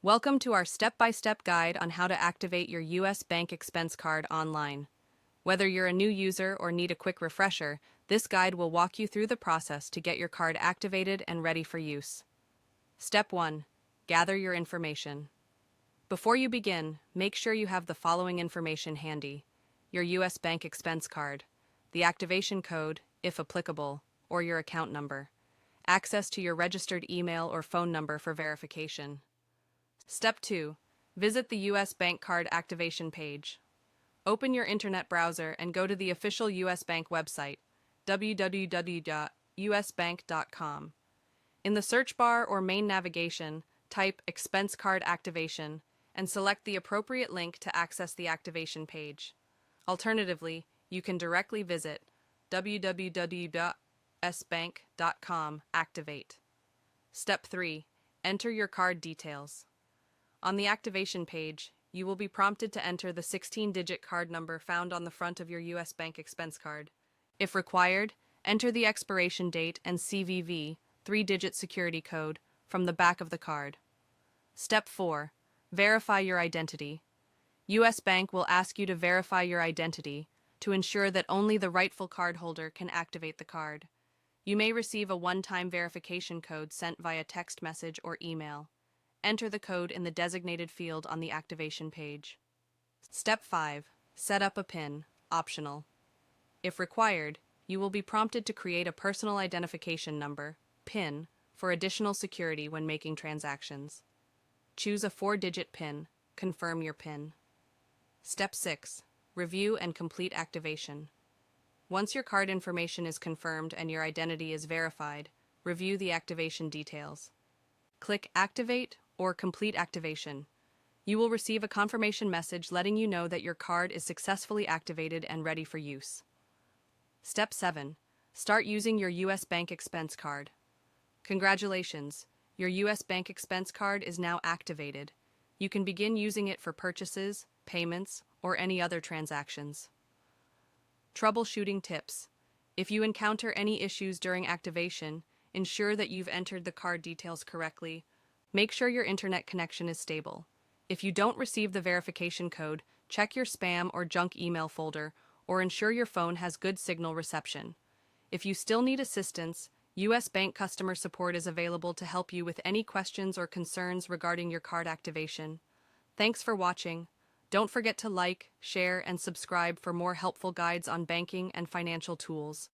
Welcome to our step-by-step guide on how to activate your U.S. Bank expense card online. Whether you're a new user or need a quick refresher, this guide will walk you through the process to get your card activated and ready for use. Step 1. Gather your information. Before you begin, make sure you have the following information handy: your U.S. Bank expense card, the activation code, if applicable, or your account number, access to your registered email or phone number for verification. Step 2. Visit the U.S. Bank Card Activation page. Open your internet browser and go to the official U.S. Bank website, www.usbank.com. In the search bar or main navigation, type Expense Card Activation and select the appropriate link to access the activation page. Alternatively, you can directly visit www.usbank.com Activate. Step 3. Enter your card details. On the activation page, you will be prompted to enter the 16-digit card number found on the front of your U.S. Bank expense card. If required, enter the expiration date and CVV, 3-digit security code, from the back of the card. Step 4. Verify your identity. U.S. Bank will ask you to verify your identity to ensure that only the rightful cardholder can activate the card. You may receive a one-time verification code sent via text message or email. Enter the code in the designated field on the activation page. Step 5. Set up a PIN, optional. If required, you will be prompted to create a personal identification number, PIN, for additional security when making transactions. Choose a 4-digit PIN. Confirm your PIN. Step 6. Review and complete activation. Once your card information is confirmed and your identity is verified, review the activation details. Click Activate or Complete Activation. You will receive a confirmation message letting you know that your card is successfully activated and ready for use. Step 7. Start using your U.S. Bank expense card. Congratulations! Your U.S. Bank expense card is now activated. You can begin using it for purchases, payments, or any other transactions. Troubleshooting tips. If you encounter any issues during activation, ensure that you've entered the card details correctly. Make sure your internet connection is stable. If you don't receive the verification code, check your spam or junk email folder, or ensure your phone has good signal reception. If you still need assistance, U.S. Bank customer support is available to help you with any questions or concerns regarding your card activation. Thanks for watching. Don't forget to like, share, and subscribe for more helpful guides on banking and financial tools.